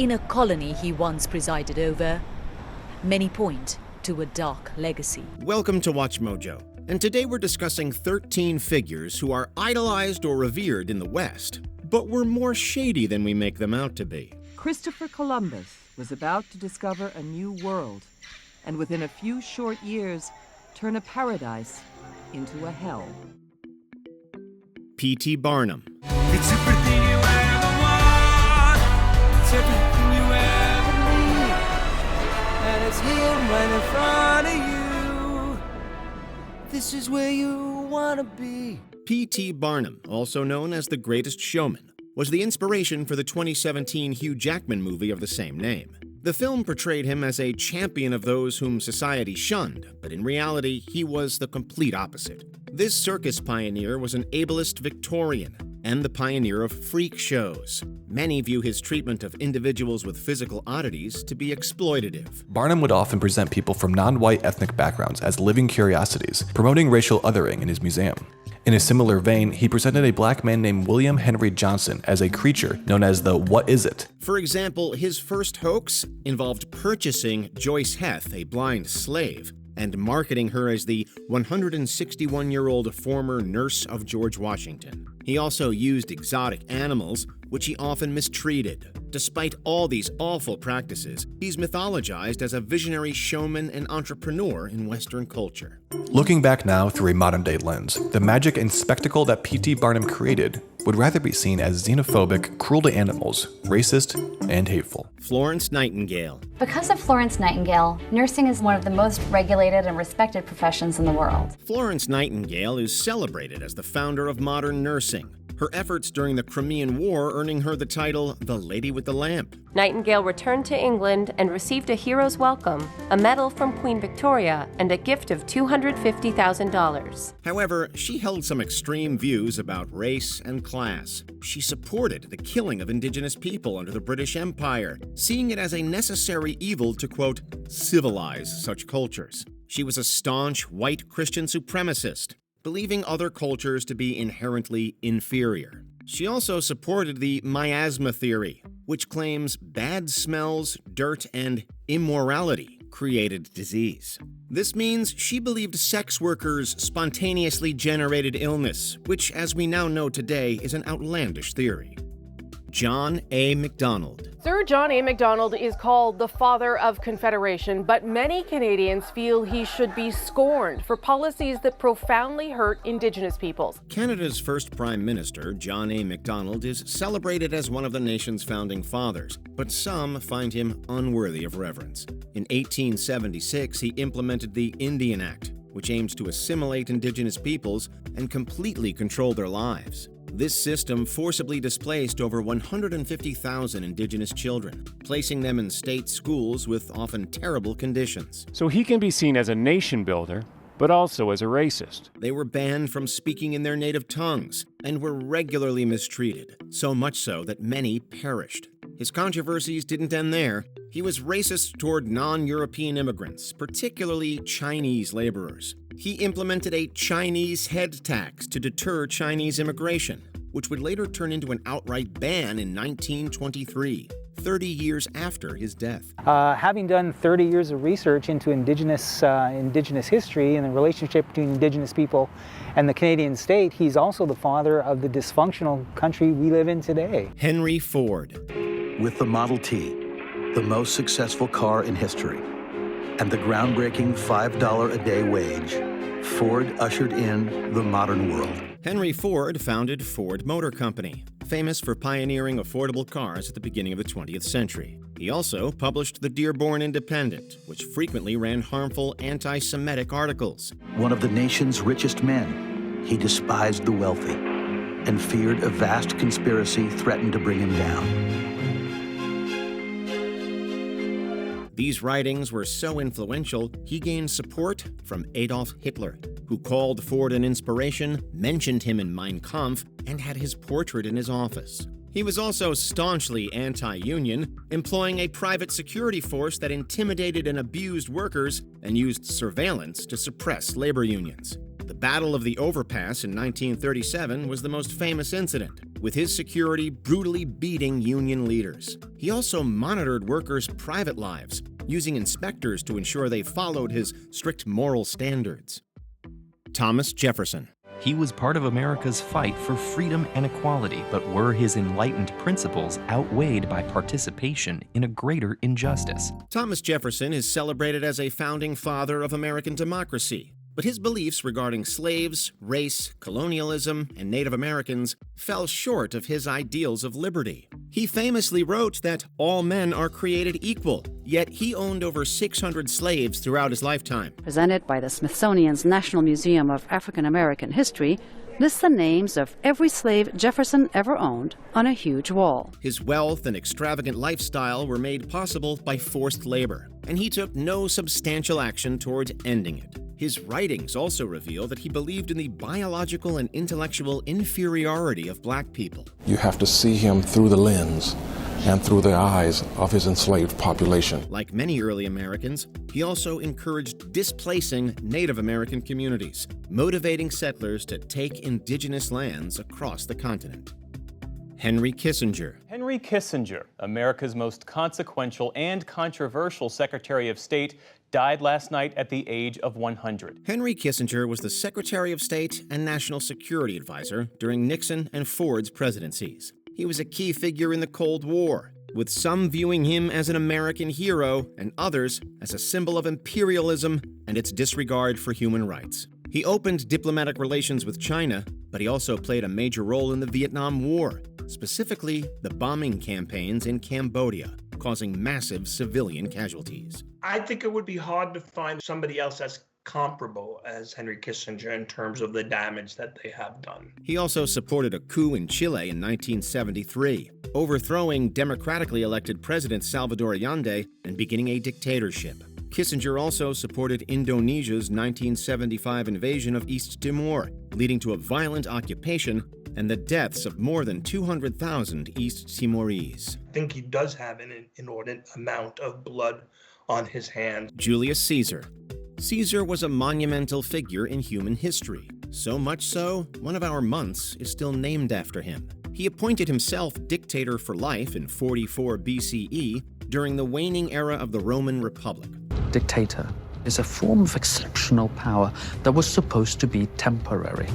In a colony he once presided over, many point to a dark legacy. Welcome to Watch Mojo, and today we're discussing 13 figures who are idolized or revered in the West, but were more shady than we make them out to be. Christopher Columbus was about to discover a new world, and within a few short years, turn a paradise into a hell. P.T. Barnum. It's everything you ever want. It's everything you ever need. And it's here right in front of you. This is where you want to be. P.T. Barnum, also known as the Greatest Showman, was the inspiration for the 2017 Hugh Jackman movie of the same name. The film portrayed him as a champion of those whom society shunned, but in reality, he was the complete opposite. This circus pioneer was an ableist Victorian and the pioneer of freak shows. Many view his treatment of individuals with physical oddities to be exploitative. Barnum would often present people from non-white ethnic backgrounds as living curiosities, promoting racial othering in his museum. In a similar vein, he presented a black man named William Henry Johnson as a creature known as the What Is It? For example, his first hoax involved purchasing Joyce Heth, a blind slave, and marketing her as the 161-year-old former nurse of George Washington. He also used exotic animals, which he often mistreated. Despite all these awful practices, he's mythologized as a visionary showman and entrepreneur in Western culture. Looking back now through a modern-day lens, the magic and spectacle that P.T. Barnum created would rather be seen as xenophobic, cruel to animals, racist, and hateful. Florence Nightingale. Because of Florence Nightingale, nursing is one of the most regulated and respected professions in the world. Florence Nightingale is celebrated as the founder of modern nursing, her efforts during the Crimean War earning her the title the Lady with the Lamp. Nightingale returned to England and received a hero's welcome, a medal from Queen Victoria, and a gift of $250,000. However, she held some extreme views about race and class. She supported the killing of indigenous people under the British Empire, seeing it as a necessary evil to, quote, civilize such cultures. She was a staunch white Christian supremacist, believing other cultures to be inherently inferior. She also supported the miasma theory, which claims bad smells, dirt, and immorality created disease. This means she believed sex workers spontaneously generated illness, which, as we now know today, is an outlandish theory. John A. Macdonald. Sir John A. Macdonald is called the father of Confederation, but many Canadians feel he should be scorned for policies that profoundly hurt Indigenous peoples. Canada's first Prime Minister, John A. Macdonald, is celebrated as one of the nation's founding fathers, but some find him unworthy of reverence. In 1876, he implemented the Indian Act, which aims to assimilate Indigenous peoples and completely control their lives. This system forcibly displaced over 150,000 Indigenous children, placing them in state schools with often terrible conditions. So he can be seen as a nation builder, but also as a racist. They were banned from speaking in their native tongues and were regularly mistreated, so much so that many perished. His controversies didn't end there. He was racist toward non-European immigrants, particularly Chinese laborers. He implemented a Chinese head tax to deter Chinese immigration, which would later turn into an outright ban in 1923, 30 years after his death. Having done 30 years of research into Indigenous history and the relationship between Indigenous people and the Canadian state, he's also the father of the dysfunctional country we live in today. Henry Ford. With the Model T, the most successful car in history, and the groundbreaking $5 a day wage, Ford ushered in the modern world. Henry Ford founded Ford Motor Company, famous for pioneering affordable cars at the beginning of the 20th century. He also published the Dearborn Independent, which frequently ran harmful anti-Semitic articles. One of the nation's richest men, he despised the wealthy and feared a vast conspiracy threatened to bring him down. These writings were so influential, he gained support from Adolf Hitler, who called Ford an inspiration, mentioned him in Mein Kampf, and had his portrait in his office. He was also staunchly anti-union, employing a private security force that intimidated and abused workers and used surveillance to suppress labor unions. The Battle of the Overpass in 1937 was the most famous incident, with his security brutally beating Union leaders. He also monitored workers' private lives, using inspectors to ensure they followed his strict moral standards. Thomas Jefferson. He was part of America's fight for freedom and equality, but were his enlightened principles outweighed by participation in a greater injustice? Thomas Jefferson is celebrated as a founding father of American democracy, but his beliefs regarding slaves, race, colonialism, and Native Americans fell short of his ideals of liberty. He famously wrote that all men are created equal, yet he owned over 600 slaves throughout his lifetime. Presented by the Smithsonian's National Museum of African American History, lists the names of every slave Jefferson ever owned on a huge wall. His wealth and extravagant lifestyle were made possible by forced labor, and he took no substantial action towards ending it. His writings also reveal that he believed in the biological and intellectual inferiority of black people. You have to see him through the lens and through the eyes of his enslaved population. Like many early Americans, he also encouraged displacing Native American communities, motivating settlers to take indigenous lands across the continent. Henry Kissinger. Henry Kissinger, America's most consequential and controversial Secretary of State, died last night at the age of 100. Henry Kissinger was the Secretary of State and National Security Advisor during Nixon and Ford's presidencies. He was a key figure in the Cold War, with some viewing him as an American hero and others as a symbol of imperialism and its disregard for human rights. He opened diplomatic relations with China, but he also played a major role in the Vietnam War, specifically the bombing campaigns in Cambodia, causing massive civilian casualties. I think it would be hard to find somebody else as comparable as Henry Kissinger in terms of the damage that they have done. He also supported a coup in Chile in 1973, overthrowing democratically elected President Salvador Allende and beginning a dictatorship. Kissinger also supported Indonesia's 1975 invasion of East Timor, leading to a violent occupation and the deaths of more than 200,000 East Timorese. I think he does have an inordinate amount of blood on his hands. Julius Caesar. Caesar was a monumental figure in human history. So much so, one of our months is still named after him. He appointed himself dictator for life in 44 BCE during the waning era of the Roman Republic. Dictator is a form of exceptional power that was supposed to be temporary.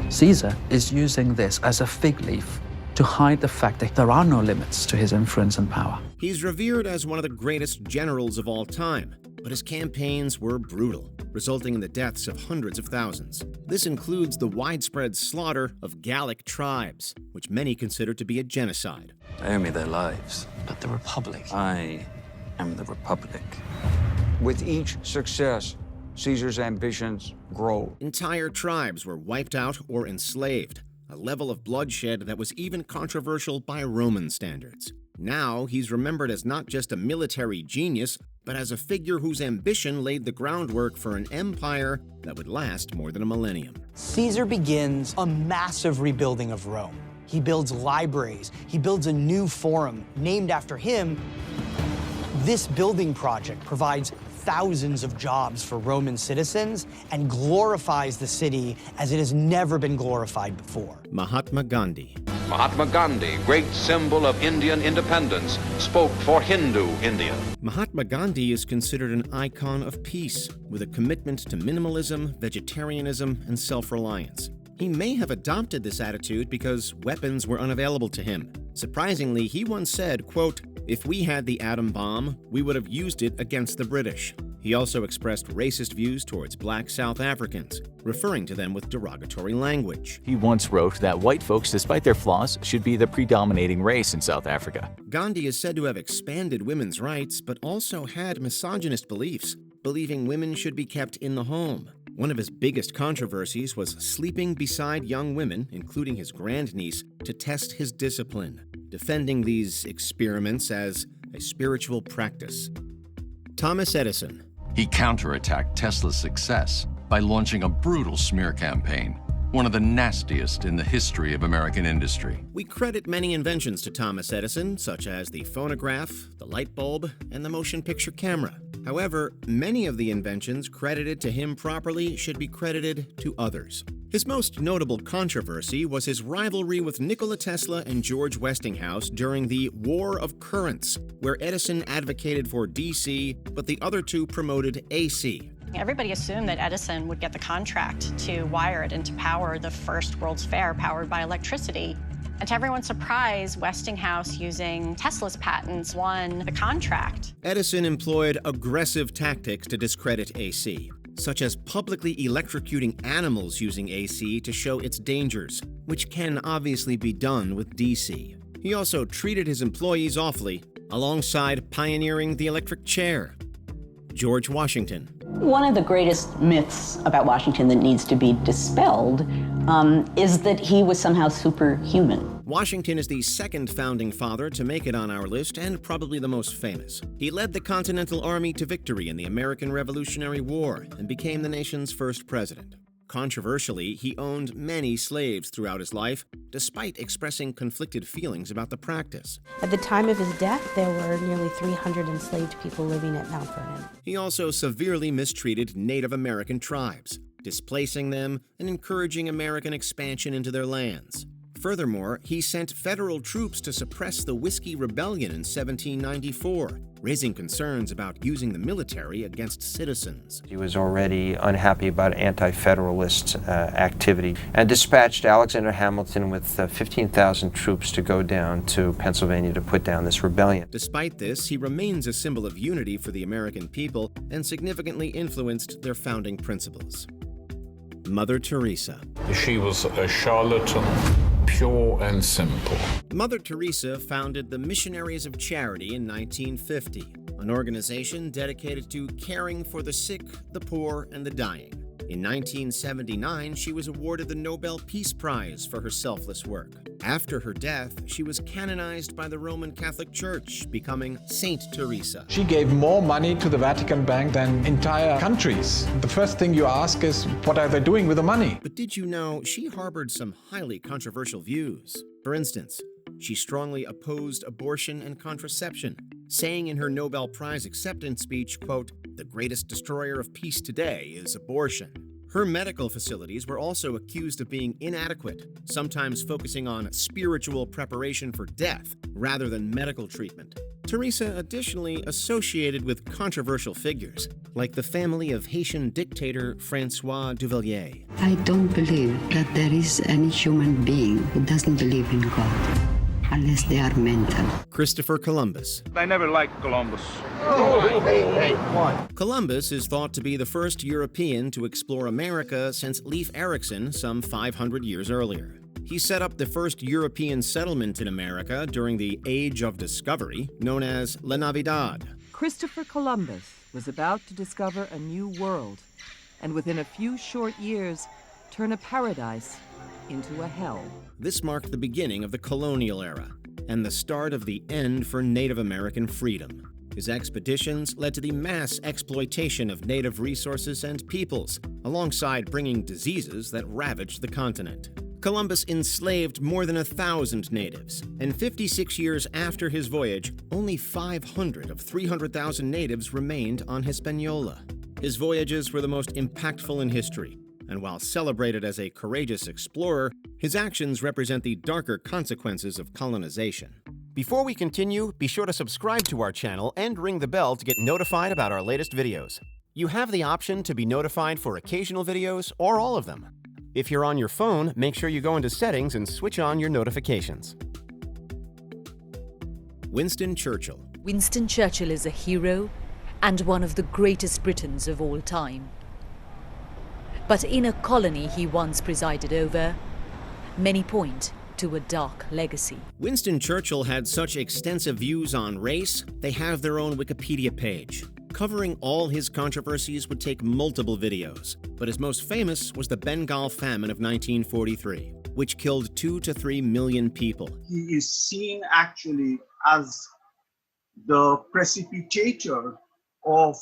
Caesar is using this as a fig leaf to hide the fact that there are no limits to his influence and power. He's revered as one of the greatest generals of all time, but his campaigns were brutal, resulting in the deaths of hundreds of thousands. This includes the widespread slaughter of Gallic tribes, which many consider to be a genocide. They owe me their lives, but the Republic, I am the Republic. With each success, Caesar's ambitions grow. Entire tribes were wiped out or enslaved, a level of bloodshed that was even controversial by Roman standards. Now, he's remembered as not just a military genius, but as a figure whose ambition laid the groundwork for an empire that would last more than a millennium. Caesar begins a massive rebuilding of Rome. He builds libraries. He builds a new forum named after him. This building project provides thousands of jobs for Roman citizens and glorifies the city as it has never been glorified before. Mahatma Gandhi. Mahatma Gandhi, great symbol of Indian independence, spoke for Hindu India. Mahatma Gandhi is considered an icon of peace, with a commitment to minimalism, vegetarianism, and self-reliance. He may have adopted this attitude because weapons were unavailable to him. Surprisingly, he once said, quote, "If we had the atom bomb, we would have used it against the British." He also expressed racist views towards black South Africans, referring to them with derogatory language. He once wrote that white folks, despite their flaws, should be the predominating race in South Africa. Gandhi is said to have expanded women's rights, but also had misogynist beliefs, believing women should be kept in the home. One of his biggest controversies was sleeping beside young women, including his grandniece, to test his discipline, defending these experiments as a spiritual practice. Thomas Edison. He counterattacked Tesla's success by launching a brutal smear campaign, one of the nastiest in the history of American industry. We credit many inventions to Thomas Edison, such as the phonograph, the light bulb, and the motion picture camera. However, many of the inventions credited to him properly should be credited to others. His most notable controversy was his rivalry with Nikola Tesla and George Westinghouse during the War of Currents, where Edison advocated for DC, but the other two promoted AC. Everybody assumed that Edison would get the contract to wire it and to power the first World's Fair powered by electricity. And to everyone's surprise, Westinghouse, using Tesla's patents, won the contract. Edison employed aggressive tactics to discredit AC, such as publicly electrocuting animals using AC to show its dangers, which can obviously be done with DC. He also treated his employees awfully, alongside pioneering the electric chair. George Washington. One of the greatest myths about Washington that needs to be dispelled is that he was somehow superhuman. Washington is the second founding father to make it on our list and probably the most famous. He led the Continental Army to victory in the American Revolutionary War and became the nation's first president. Controversially, he owned many slaves throughout his life, despite expressing conflicted feelings about the practice. At the time of his death, there were nearly 300 enslaved people living at Mount Vernon. He also severely mistreated Native American tribes, displacing them and encouraging American expansion into their lands. Furthermore, he sent federal troops to suppress the Whiskey Rebellion in 1794, raising concerns about using the military against citizens. He was already unhappy about anti-federalist activity and dispatched Alexander Hamilton with 15,000 troops to go down to Pennsylvania to put down this rebellion. Despite this, he remains a symbol of unity for the American people and significantly influenced their founding principles. Mother Teresa. She was a charlatan, pure and simple. Mother Teresa founded the Missionaries of Charity in 1950, an organization dedicated to caring for the sick, the poor, and the dying. In 1979, she was awarded the Nobel Peace Prize for her selfless work. After her death, she was canonized by the Roman Catholic Church, becoming Saint Teresa. She gave more money to the Vatican Bank than entire countries. The first thing you ask is, what are they doing with the money? But did you know she harbored some highly controversial views? For instance, she strongly opposed abortion and contraception, saying in her Nobel Prize acceptance speech, quote, "The greatest destroyer of peace today is abortion." Her medical facilities were also accused of being inadequate, sometimes focusing on spiritual preparation for death rather than medical treatment. Teresa additionally associated with controversial figures, like the family of Haitian dictator François Duvalier. I don't believe that there is any human being who doesn't believe in God, unless they are mental. Christopher Columbus. I never liked Columbus. Columbus is thought to be the first European to explore America since Leif Erikson some 500 years earlier. He set up the first European settlement in America during the Age of Discovery, known as La Navidad. Christopher Columbus was about to discover a new world, and within a few short years, turn a paradise into a hell. This marked the beginning of the colonial era and the start of the end for Native American freedom. His expeditions led to the mass exploitation of native resources and peoples, alongside bringing diseases that ravaged the continent. Columbus enslaved more than 1,000 natives, and 56 years after his voyage, only 500 of 300,000 natives remained on Hispaniola. His voyages were the most impactful in history, and while celebrated as a courageous explorer, his actions represent the darker consequences of colonization. Before we continue, be sure to subscribe to our channel and ring the bell to get notified about our latest videos. You have the option to be notified for occasional videos or all of them. If you're on your phone, make sure you go into Settings and switch on your notifications. Winston Churchill. Winston Churchill is a hero and one of the greatest Britons of all time. But in a colony he once presided over, many point to a dark legacy. Winston Churchill had such extensive views on race, they have their own Wikipedia page. Covering all his controversies would take multiple videos, but his most famous was the Bengal famine of 1943, which killed 2 to 3 million people. He is seen actually as the precipitator of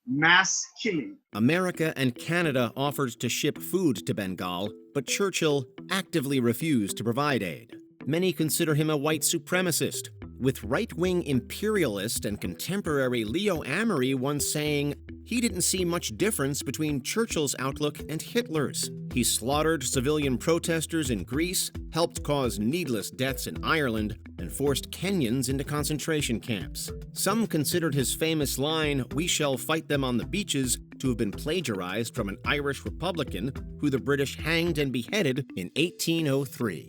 mass killing. America and Canada offered to ship food to Bengal, but Churchill actively refused to provide aid. Many consider him a white supremacist, with right-wing imperialist and contemporary Leo Amory once saying he didn't see much difference between Churchill's outlook and Hitler's. He slaughtered civilian protesters in Greece, helped cause needless deaths in Ireland, and forced Kenyans into concentration camps. Some considered his famous line, "We shall fight them on the beaches," to have been plagiarized from an Irish Republican who the British hanged and beheaded in 1803.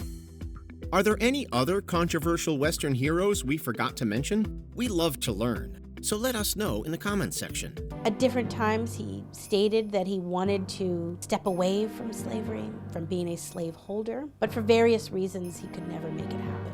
Are there any other controversial Western heroes we forgot to mention? We love to learn, so let us know in the comments section. At different times, he stated that he wanted to step away from slavery, from being a slaveholder, but for various reasons, he could never make it happen.